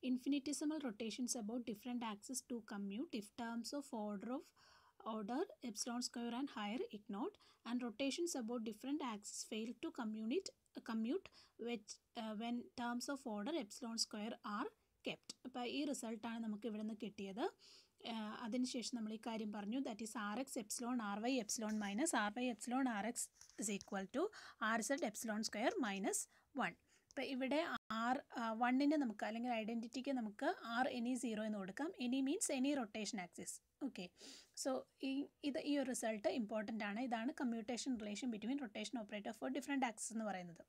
infinitesimal rotations about different axes to commute if terms of order epsilon square and higher ignore, and rotations about different axes fail to commute which when terms of order epsilon square are kept. അപ്പോൾ ഈ റിസൾട്ടാണ് നമുക്ക് ഇവിടെ നിന്ന് കിട്ടിയത്. അതിനുശേഷം നമ്മൾ ഈ കാര്യം പറഞ്ഞു, that is R X epsilon R Y epsilon minus R Y epsilon R X is equal to R Z epsilon square minus 1. അപ്പോൾ ഇവിടെ ആർ വണ്ണിന് നമുക്ക് അല്ലെങ്കിൽ ഐഡൻറ്റിറ്റിക്ക് നമുക്ക് ആർ എനി 0 എന്ന് കൊടുക്കാം. Any means any rotation axis. Okay, so ഈ ഒരു റിസൾട്ട് ഇമ്പോർട്ടൻ്റ് ആണ്. ഇതാണ് commutation relation between rotation operator for different axis എന്ന് പറയുന്നത്.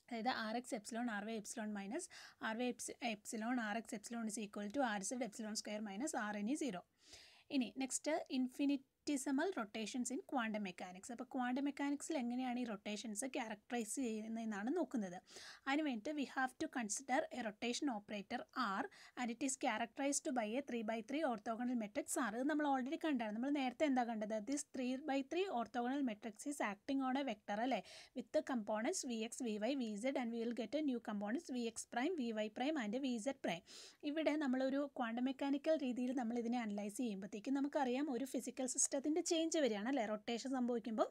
അതായത് R X epsilon R Y epsilon minus R Y epsilon R X epsilon is equal to R Z epsilon square minus R any 0. ഇനി next infinitesimal rotations in quantum mechanics. അപ്പോൾ quantum മെക്കാനിക്സിൽ എങ്ങനെയാണ് ഈ rotations characterise ചെയ്യുന്നതെന്നാണ് നോക്കുന്നത്. അതിന് വേണ്ടിയിട്ട് V have to consider a rotation operator R and it is characterised by a 3x3 orthogonal matrix R. ഇത് നമ്മൾ ഓൾറെഡി കണ്ടാണ്. നമ്മൾ നേരത്തെ എന്താ കണ്ടത്? This 3x3 orthogonal matrix is acting on a vector അല്ലേ, with components V X V Y V Z and we will get a new components V X prime V Y prime and V Z prime. ഇവിടെ നമ്മളൊരു quantum mechanical രീതിയിൽ നമ്മൾ ഇതിനെ analyse ചെയ്യുമ്പോഴത്തേക്കും നമുക്കറിയാം ഒരു physical സിസ്റ്റത്തിൻ്റെ ചേഞ്ച് വരികയാണ് അല്ലേ. റൊട്ടേഷൻ സംഭവിക്കുമ്പോൾ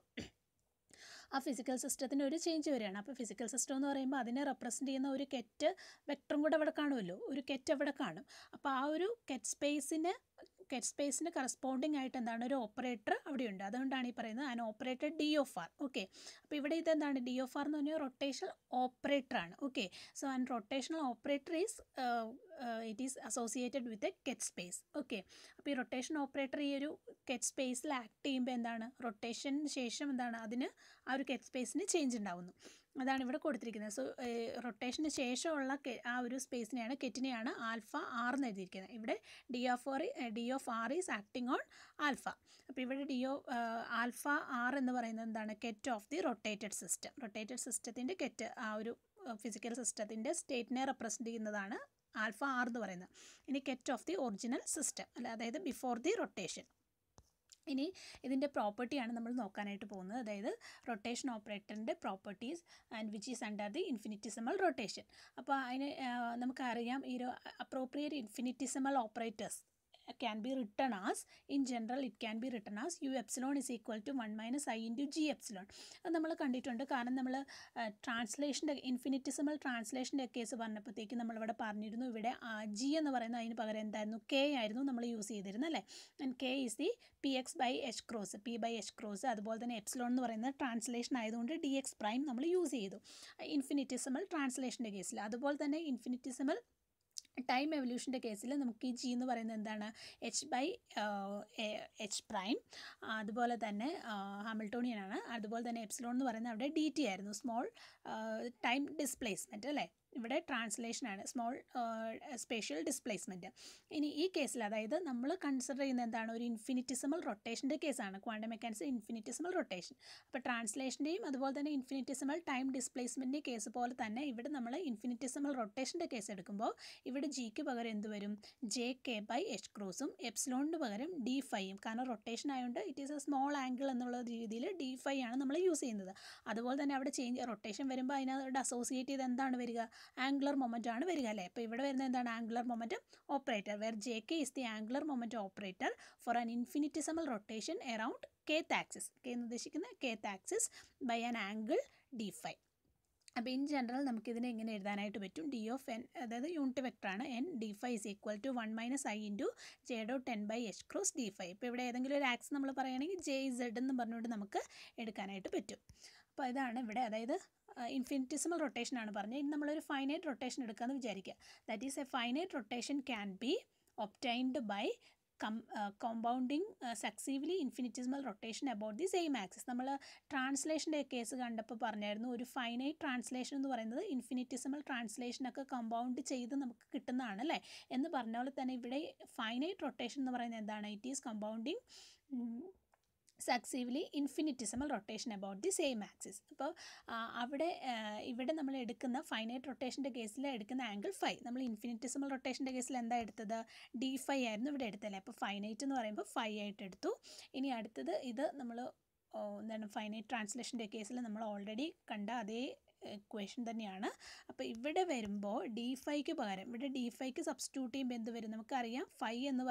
ആ ഫിസിക്കൽ സിസ്റ്റത്തിന് ഒരു ചേഞ്ച് വരികയാണ്. അപ്പോൾ ഫിസിക്കൽ സിസ്റ്റം എന്ന് പറയുമ്പോൾ അതിനെ റെപ്രസെൻ്റ് ചെയ്യുന്ന ഒരു കെറ്റ് വെക്ടറും കൂടെ അവിടെ കാണുമല്ലോ, ഒരു കെറ്റ് അവിടെ കാണും. അപ്പോൾ ആ ഒരു കെറ്റ് സ്പേസിന് കറസ്പോണ്ടിങ് ആയിട്ട് എന്താണ് ഒരു ഓപ്പറേറ്റർ അവിടെയുണ്ട്. അതുകൊണ്ടാണ് ഈ പറയുന്നത് an operator D of R. Okay, അപ്പോൾ ഇവിടെ ഇതെന്താണ് ഡി ഓഫ് ആർ എന്ന് പറഞ്ഞാൽ റൊട്ടേഷണൽ ഓപ്പറേറ്ററാണ്. Okay, so an rotational operator is it is associated with a ket space. Okay, അപ്പോൾ ഈ റൊട്ടേഷൻ ഓപ്പറേറ്റർ ഈ ഒരു കെറ്റ് സ്പേസിൽ ആക്ട് ചെയ്യുമ്പോൾ എന്താണ് റൊട്ടേഷന് ശേഷം എന്താണ് അതിന് ആ ഒരു കെറ്റ് സ്പേസിന് ചേഞ്ച് ഉണ്ടാവുന്നു. അതാണ് ഇവിടെ കൊടുത്തിരിക്കുന്നത്. സോ റൊട്ടേഷന് ശേഷമുള്ള ആ ഒരു സ്പേസിനെയാണ് കെറ്റിനെയാണ് ആൽഫ ആർ എന്ന് എഴുതിയിരിക്കുന്നത്. ഇവിടെ D of R is acting on alpha. അപ്പോൾ ഇവിടെ ആൽഫ ആർ എന്ന് പറയുന്നത് എന്താണ് ket of the rotated system. Rotated സിസ്റ്റത്തിൻ്റെ കെറ്റ് ആ ഒരു ഫിസിക്കൽ സിസ്റ്റത്തിൻ്റെ സ്റ്റേറ്റിനെ റെപ്രസെൻ്റ് ചെയ്യുന്നതാണ് ആൽഫ ആർ എന്ന് പറയുന്നത്. ഇനി ket of the original system അല്ല, അതായത് ബിഫോർ ദി റൊട്ടേഷൻ. ഇനി ഇതിൻ്റെ പ്രോപ്പർട്ടിയാണ് നമ്മൾ നോക്കാനായിട്ട് പോകുന്നത്. അതായത് റൊട്ടേഷൻ ഓപ്പറേറ്ററിൻ്റെ properties and which is under the infinitesimal rotation. അപ്പോൾ അതിന് നമുക്കറിയാം ഈ ഒരു appropriate infinitesimal operators can be written as, in general it can be written as u epsilon is equal to 1 minus I into g epsilon. അത് നമ്മൾ കണ്ടിട്ടുണ്ട്. കാരണം നമ്മൾ ട്രാൻസ്ലേഷൻ്റെ ഇൻഫിനിറ്റിസിമൽ ട്രാൻസ്ലേഷൻ്റെ കേസ് പറഞ്ഞപ്പോഴത്തേക്ക് നമ്മളിവിടെ പറഞ്ഞിരുന്നു ഇവിടെ ജി എന്ന് പറയുന്നത് അതിന് പകരം എന്തായിരുന്നു കെ ആയിരുന്നു നമ്മൾ യൂസ് ചെയ്തിരുന്നത് അല്ലേ. And K is the P X by H cross, P by H cross. അതുപോലെ തന്നെ എപ്സിലോൺ എന്ന് പറയുന്നത് ട്രാൻസ്ലേഷൻ ആയതുകൊണ്ട് ഡി എക്സ് പ്രൈം നമ്മൾ യൂസ് ചെയ്തു ഇൻഫിനിറ്റിസിമൽ ട്രാൻസ്ലേഷൻ്റെ കേസിൽ. അതുപോലെ തന്നെ ഇൻഫിനിറ്റിസിമൽ ടൈം എവല്യൂഷൻ്റെ കേസിൽ നമുക്ക് ഈ ജി എന്ന് പറയുന്നത് എന്താണ് എച്ച് ബൈ എച്ച് പ്രൈം. അതുപോലെ തന്നെ ഹാമിൽട്ടോണിയനാണ്. അതുപോലെ തന്നെ എപ്സിലോൺ എന്ന് പറയുന്നത് അവിടെ ഡി ടി ആയിരുന്നു, സ്മോൾ ടൈം ഡിസ്പ്ലേസ്മെൻറ്റ് അല്ലേ. ഇവിടെ ട്രാൻസ്ലേഷനാണ്, സ്മോൾ സ്പേഷ്യൽ ഡിസ്പ്ലേസ്മെൻറ്റ്. ഇനി ഈ കേസിൽ അതായത് നമ്മൾ കൺസിഡർ ചെയ്യുന്നത് എന്താണ് ഒരു ഇൻഫിനിറ്റിസിമൽ റൊട്ടേഷൻ്റെ കേസാണ് ക്വാണ്ടം മെക്കാനിക്സ് ഇൻഫിനിറ്റിസിമൽ റൊട്ടേഷൻ. അപ്പോൾ ട്രാൻസ്ലേഷൻ്റെയും അതുപോലെ തന്നെ ഇൻഫിനിറ്റിസിമൽ ടൈം ഡിസ്പ്ലേസ്മെൻറ്റിൻ്റെ കേസ് പോലെ തന്നെ ഇവിടെ നമ്മൾ ഇൻഫിനിറ്റിസിമൽ റൊട്ടേഷൻ്റെ കേസ് എടുക്കുമ്പോൾ ഇവിടെ ജിക്ക് പകരം എന്ത് വരും ജെ കെ ബൈ എച്ച് ക്രോസും എപ്സിലോണിന് പകരം ഡി ഫൈയും. കാരണം റൊട്ടേഷൻ ആയതുകൊണ്ട് it is A small angle എന്നുള്ള രീതിയിൽ ഡി ഫൈ ആണ് നമ്മൾ യൂസ് ചെയ്യുന്നത്. അതുപോലെ തന്നെ അവിടെ റൊട്ടേഷൻ വരുമ്പോൾ അതിനോട് അസോസിയേറ്റ് ചെയ്ത് എന്താണ് വരിക ആംഗുലർ മൊമെൻ്റ് ആണ് വരിക അല്ലേ. അപ്പോൾ ഇവിടെ വരുന്നത് എന്താണ് angular moment operator where J K is the angular moment operator for an infinitesimal rotation around kth axis. K എന്ന് ഉദ്ദേശിക്കുന്നത് kth axis by an angle D phi. അപ്പോൾ ഇൻ ജനറൽ നമുക്കിതിനെ എങ്ങനെ എഴുതാനായിട്ട് പറ്റും ഡി ഓഫ് എൻ, അതായത് unit വെക്ടറാണ് N, D phi is equal to 1 minus I into J dot N by H cross D phi. ഇപ്പോൾ ഇവിടെ ഏതെങ്കിലും ഒരു ആക്സ് നമ്മൾ പറയുകയാണെങ്കിൽ ജെ ഇസഡ് എന്ന് പറഞ്ഞുകൊണ്ട് നമുക്ക് എടുക്കാനായിട്ട് പറ്റും. അപ്പോൾ ഇതാണ് ഇവിടെ, അതായത് ഇൻഫിനിറ്റിസിമൽ റൊട്ടേഷൻ ആണ് പറഞ്ഞത്. ഇനി നമ്മളൊരു ഫൈനൈറ്റ് റൊട്ടേഷൻ എടുക്കാമെന്ന് വിചാരിക്കുക. That is a finite rotation can be obtained by compounding successively infinitesimal rotation about the same axis. നമ്മൾ ട്രാൻസ്ലേഷൻ്റെ കേസ് കണ്ടപ്പോൾ പറഞ്ഞായിരുന്നു ഒരു ഫൈനൈറ്റ് ട്രാൻസ്ലേഷൻ എന്ന് പറയുന്നത് ഇൻഫിനിറ്റിസിമൽ ട്രാൻസ്ലേഷനൊക്കെ കമ്പൗണ്ട് ചെയ്ത് നമുക്ക് കിട്ടുന്നതാണ് അല്ലേ എന്ന് പറഞ്ഞ പോലെ തന്നെ ഇവിടെ ഫൈനൈറ്റ് റൊട്ടേഷൻ എന്ന് പറയുന്നത് എന്താണ് it is compounding successively infinitesimal rotation about the same axis. അപ്പോൾ ഇവിടെ നമ്മൾ എടുക്കുന്ന ഫൈനൈറ്റ് റൊട്ടേഷൻ്റെ കേസിൽ എടുക്കുന്ന ആംഗിൾ ഫൈ. നമ്മൾ ഇൻഫിനിറ്റിസിമൽ റൊട്ടേഷൻ്റെ കേസിൽ എന്താ എടുത്തത് ഡി ഫൈ ആയിരുന്നു ഇവിടെ എടുത്തല്ലേ. അപ്പോൾ ഫൈനൈറ്റ് എന്ന് പറയുമ്പോൾ ഫൈ ആയിട്ട് എടുത്തു. ഇനി അടുത്തത് ഇത് നമ്മൾ എന്താണ് ഫൈനൈറ്റ് ട്രാൻസ്ലേഷൻ്റെ കേസിൽ നമ്മൾ ഓൾറെഡി കണ്ട അതേ ഇക്വേഷൻ തന്നെയാണ്. അപ്പോൾ ഇവിടെ വരുമ്പോൾ ഡി ഫൈക്ക് പകരം ഇവിടെ ഡി ഫൈക്ക് സബ്സ്റ്റിറ്റ്യൂട്ട് ചെയ്യുമ്പോൾ എന്ത് വരും? നമുക്കറിയാം ഫൈ എന്ന്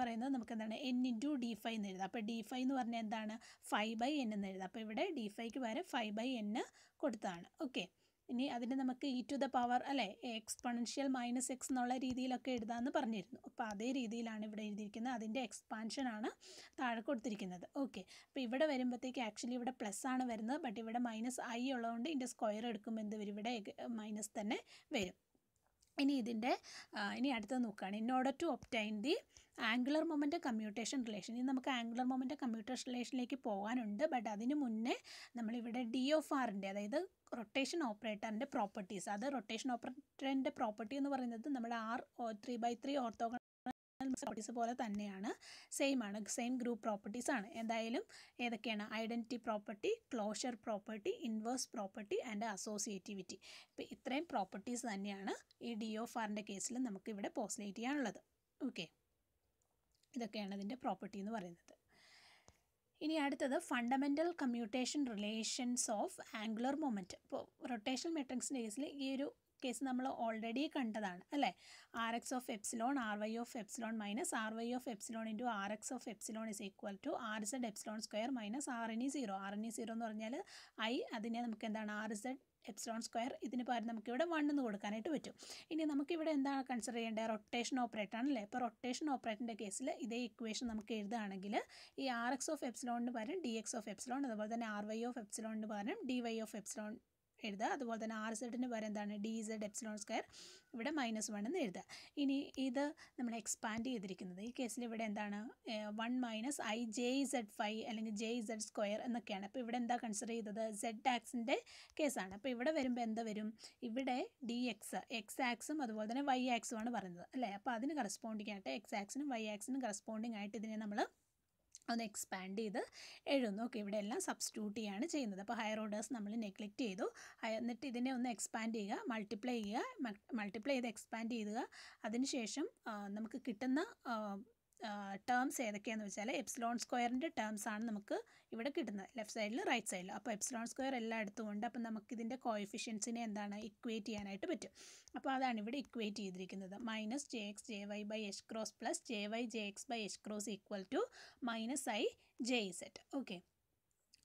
പറയുന്നത് നമുക്ക് എന്താണ് എൻ ഇൻറ്റു ഡി ഫൈ എന്ന് എഴുതാം. അപ്പോൾ ഡി ഫൈ എന്ന് പറഞ്ഞാൽ എന്താണ്? 5/n എന്ന് എഴുതാം. അപ്പോൾ ഇവിടെ ഡി ഫൈക്ക് പകരം 5/n കൊടുത്തതാണ്. ഓക്കെ, ഇനി അതിന് നമുക്ക് ഇ ടു ദ പവർ അല്ലേ എക്സ്പൊണൻഷ്യൽ -x എന്നുള്ള രീതിയിലൊക്കെ എഴുതാമെന്ന് പറഞ്ഞിരുന്നു. അപ്പോൾ അതേ രീതിയിലാണ് ഇവിടെ എഴുതിയിരിക്കുന്നത്. അതിൻ്റെ എക്സ്പാൻഷനാണ് താഴെ കൊടുത്തിരിക്കുന്നത്. ഓക്കെ, അപ്പോൾ ഇവിടെ വരുമ്പോഴത്തേക്ക് ആക്ച്വലി ഇവിടെ പ്ലസ് ആണ് വരുന്നത്, ബട്ട് ഇവിടെ -i ഉള്ളതുകൊണ്ട് ഇതിൻ്റെ സ്ക്വയർ എടുക്കുമ്പോൾ എന്ത് വരും? ഇവിടെ മൈനസ് തന്നെ വരും. ഇനി അടുത്തത് നോക്കുകയാണ്. In order to obtain the angular momentum commutation relation. ഇനി നമുക്ക് ആംഗുലർ മൊമെൻ്റം കമ്മ്യൂട്ടേഷൻ റിലേഷനിലേക്ക് പോകാനുണ്ട്. ബട്ട് അതിന് മുന്നേ നമ്മളിവിടെ ഡി ഓഫ് ആറിൻ്റെ, അതായത് റൊട്ടേഷൻ ഓപ്പറേറ്ററിൻ്റെ പ്രോപ്പർട്ടീസ്, അത് റൊട്ടേഷൻ ഓപ്പറേറ്ററിൻ്റെ പ്രോപ്പർട്ടി എന്ന് പറയുന്നത് നമ്മുടെ R3/3 ഓർത്തോഗണൽ പ്രോപ്പർട്ടീസ് പോലെ തന്നെയാണ്, സെയിം ഗ്രൂപ്പ് പ്രോപ്പർട്ടീസ് ആണ്. എന്തായാലും ഏതൊക്കെയാണ്? Identity property, closure property, inverse property and associativity. ഇപ്പോൾ ഇത്രയും പ്രോപ്പർട്ടീസ് തന്നെയാണ് ഈ ഡി ഓഫ് ആറിൻ്റെ കേസിൽ നമുക്കിവിടെ പോസ്റ്റുലേറ്റ് ചെയ്യാനുള്ളത്. ഓക്കെ, ഇതൊക്കെയാണ് അതിൻ്റെ പ്രോപ്പർട്ടി എന്ന് പറയുന്നത്. ഇനി അടുത്തത് fundamental commutation relations of angular moment. ഇപ്പോൾ റൊട്ടേഷൻ മെട്രിക്സിൻ്റെ കേസിൽ ഈ ഒരു കേസ് നമ്മൾ ഓൾറെഡി കണ്ടതാണ് അല്ലേ? Rx of epsilon Ry of epsilon minus Ry of epsilon into Rx of epsilon is equal to Rz epsilon square minus Rne0. Rne0 എന്ന് പറഞ്ഞാൽ അതിനെ നമുക്ക് എന്താണ്? Rz എപ്സിലോൺ സ്ക്വയർ, ഇതിന് പകരം നമുക്കിവിടെ 1 എന്ന് കൊടുക്കാനായിട്ട് പറ്റും. ഇനി നമുക്കിവിടെ എന്താണ് കൺസിഡർ ചെയ്യേണ്ടത്? റൊട്ടേഷൻ ഓപ്പറേറ്റർ ആണല്ലേ. അപ്പോൾ റൊട്ടേഷൻ ഓപ്പറേറ്ററിൻ്റെ കേസിൽ ഇതേ ഇക്വേഷൻ നമുക്ക് എഴുതുകയാണെങ്കിൽ ഈ Rx of epsilonന് പകരം Dx of epsilon, അതുപോലെ തന്നെ Ry of epsilonന് പകരം Dy of epsilon എഴുതുക. അതുപോലെ തന്നെ RZന് പകരം എന്താണ്? DZ എപ്സിലോൺ സ്ക്വയർ, ഇവിടെ -1 എന്ന് എഴുതുക. ഇനി ഇത് നമ്മൾ എക്സ്പാൻഡ് ചെയ്തിരിക്കുന്നത് ഈ കേസിൽ ഇവിടെ എന്താണ്? 1 - IJZ5 അല്ലെങ്കിൽ JZ സ്ക്വയർ എന്നൊക്കെയാണ്. അപ്പോൾ ഇവിടെ എന്താ കൺസിഡർ ചെയ്തത്? Z ആക്സിൻ്റെ കേസാണ്. അപ്പോൾ ഇവിടെ വരുമ്പോൾ എന്താ വരും? ഇവിടെ X ആക്സും അതുപോലെ തന്നെ Y ആക്സും ആണ് പറയുന്നത് അല്ലേ? അപ്പോൾ അതിന് കറസ്പോണ്ടിങ് ആയിട്ട് X ആക്സിനും Y ആക്സിനും കറസ്പോണ്ടിങ് ആയിട്ട് ഇതിനെ നമ്മൾ ഒന്ന് എക്സ്പാൻഡ് ചെയ്ത് എഴുതുന്നു. ഓക്കെ, ഇവിടെ എല്ലാം സബ്സ്റ്റിറ്റ്യൂട്ട് ചെയ്യാണ് ചെയ്യുന്നത്. അപ്പോൾ ഹയർ ഓർഡേഴ്സ് നമ്മൾ നെഗ്ലക്റ്റ് ചെയ്തു. എന്നിട്ട് ഇതിനെ ഒന്ന് എക്സ്പാൻഡ് ചെയ്യുക, മൾട്ടിപ്ലൈ ചെയ്ത് എക്സ്പാൻഡ് ചെയ്യുക. അതിനുശേഷം നമുക്ക് കിട്ടുന്ന ടേംസ് ഏതൊക്കെയാണെന്ന് വെച്ചാൽ എപ്സിലോൺ സ്ക്വയറിൻ്റെ ടേംസ് ആണ് നമുക്ക് ഇവിടെ കിട്ടുന്നത്, ലെഫ്റ്റ് സൈഡിൽ റൈറ്റ് സൈഡിൽ. അപ്പോൾ എപ്സിലോൺ സ്ക്വയർ എല്ലായിടത്തും ഉണ്ട്. അപ്പോൾ നമുക്കിതിൻ്റെ കോഎഫിഷ്യൻസിനെ എന്താണ്? ഇക്വേറ്റ് ചെയ്യാനായിട്ട് പറ്റും. അപ്പോൾ അതാണ് ഇവിടെ ഇക്വേറ്റ് ചെയ്തിരിക്കുന്നത്. -jx_jy/h cross plus jy_jx/h cross equal to -i_jz. Okay,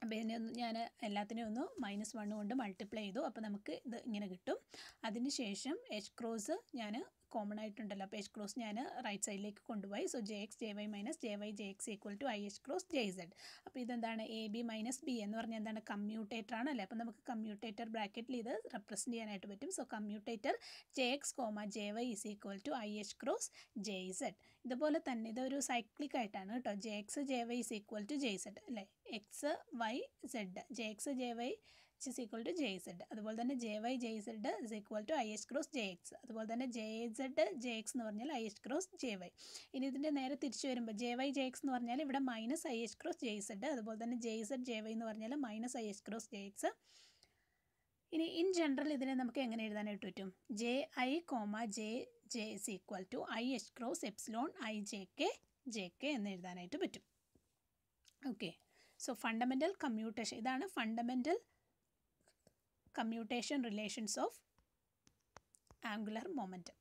അപ്പോൾ ഇതിനെ ഞാൻ എല്ലാത്തിനെയും ഒന്ന് -1 കൊണ്ട് മൾട്ടിപ്ലൈ ചെയ്തു. അപ്പോൾ നമുക്ക് ഇത് ഇങ്ങനെ കിട്ടും. അതിനുശേഷം എച്ച് ക്രോസ് ഞാൻ കോമൺ ആയിട്ടുണ്ടല്ലോ, അപ്പോൾ എച്ച് ക്രോസ് ഞാൻ റൈറ്റ് സൈഡിലേക്ക് കൊണ്ടുപോയി. So jx_jy - jy_jx equal to IH cross jz. അപ്പോൾ ഇതെന്താണ്? AB - B എന്ന് പറഞ്ഞാൽ എന്താണ്? കമ്മ്യൂട്ടേറ്റർ ആണല്ലേ. അപ്പോൾ നമുക്ക് കമ്മ്യൂട്ടേറ്റർ ബ്രാക്കറ്റിൽ ഇത് റെപ്രസെൻറ്റ് ചെയ്യാനായിട്ട് പറ്റും. So commutator jx, jy is equal to IH cross jz. ഇതുപോലെ തന്നെ ഇതൊരു സൈക്ലിക് ആയിട്ടാണ് കേട്ടോ. jx, jy is equal to jz അല്ലേ? x, y, z, jx, jy is equal to jz. അതുപോലെ തന്നെ jy, jz is equal to IH cross jx. അതുപോലെ തന്നെ jz, jx എന്ന് പറഞ്ഞാൽ IH ക്രോസ് jy. ഇനി ഇതിൻ്റെ നേരെ തിരിച്ചു വരുമ്പോൾ jy, jx എന്ന് പറഞ്ഞാൽ ഇവിടെ -IH ക്രോസ് jz. അതുപോലെ തന്നെ jz, jy എന്ന് പറഞ്ഞാൽ -IH ക്രോസ് jx. ഇനി ഇൻ ജനറൽ ഇതിനെ നമുക്ക് എങ്ങനെ എഴുതാനായിട്ട് പറ്റും? ji, jj is equal to IH cross epsilon jk എന്ന് എഴുതാനായിട്ട് പറ്റും. ഓക്കെ, സോ ഫണ്ടമെൻ്റൽ കമ്മ്യൂട്ടേഷൻ, ഇതാണ് fundamental commutation relations of angular momentum.